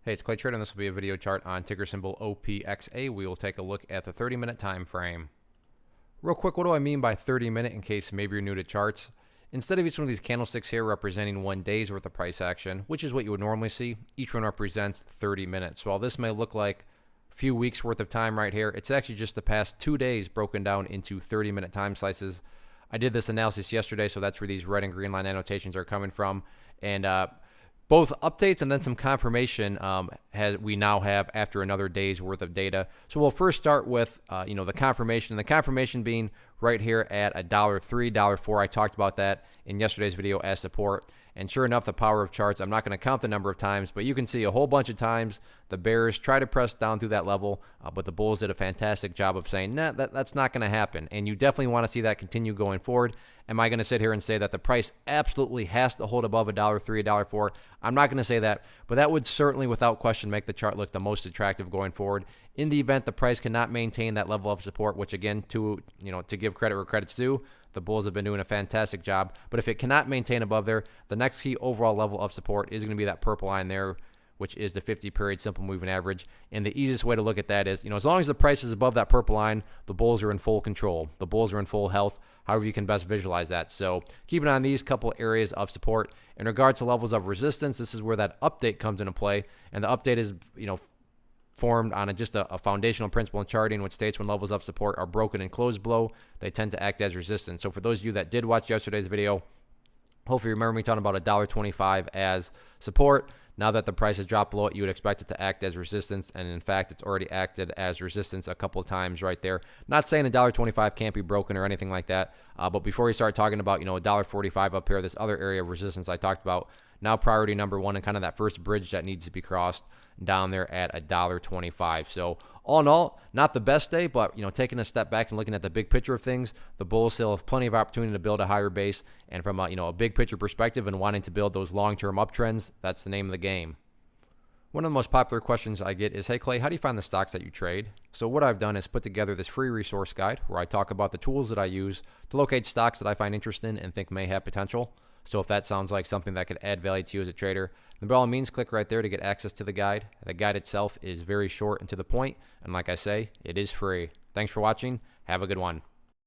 Hey, it's Clay Trader, and this will be a video chart on ticker symbol OPXA. We will take a look at the 30-minute time frame. Real quick, what do I mean by 30-minute in case maybe you're new to charts? Instead of each one of these candlesticks here representing 1 day's worth of price action, which is what you would normally see, each one represents 30 minutes. So while this may look like a few weeks worth of time right here, it's actually just the past 2 days broken down into 30-minute time slices. I did this analysis yesterday, so that's where these red and green line annotations are coming from. And both updates and then some confirmation we now have after another day's worth of data. So we'll first start with the confirmation. The confirmation being right here at $1.03, $1.04. I talked about that in yesterday's video as support. And sure enough, the power of charts, I'm not going to count the number of times, but you can see a whole bunch of times the bears try to press down through that level, but the bulls did a fantastic job of saying, nah, that's not going to happen. And you definitely want to see that continue going forward. Am I going to sit here and say that the price absolutely has to hold above $1.03, $1.04? I'm not going to say that, but that would certainly, without question, make the chart look the most attractive going forward. In the event the price cannot maintain that level of support, which again, to give credit where credit's due, the bulls have been doing a fantastic job. But if it cannot maintain above there, the next key overall level of support is going to be that purple line there, which is the 50-period simple moving average. And the easiest way to look at that is, as long as the price is above that purple line, the bulls are in full control. The bulls are in full health, however you can best visualize that. So keep an eye on these couple areas of support. In regards to levels of resistance, this is where that update comes into play. And the update is, formed on just a foundational principle in charting, which states when levels of support are broken and closed below, they tend to act as resistance. So for those of you that did watch yesterday's video, hopefully you remember me talking about $1.25 as support. Now that the price has dropped below it, you would expect it to act as resistance, and in fact, it's already acted as resistance a couple of times right there. Not saying $1.25 can't be broken or anything like that, but before we start talking about $1.45 up here, this other area of resistance I talked about, now priority number one and kind of that first bridge that needs to be crossed down there at $1.25. So all in all, not the best day, but taking a step back and looking at the big picture of things, the bulls still have plenty of opportunity to build a higher base. And from a big picture perspective and wanting to build those long-term uptrends, that's the name of the game. One of the most popular questions I get is, hey Clay, how do you find the stocks that you trade? So what I've done is put together this free resource guide where I talk about the tools that I use to locate stocks that I find interesting and think may have potential. So if that sounds like something that could add value to you as a trader, then by all means, click right there to get access to the guide. The guide itself is very short and to the point, and like I say, it is free. Thanks for watching. Have a good one.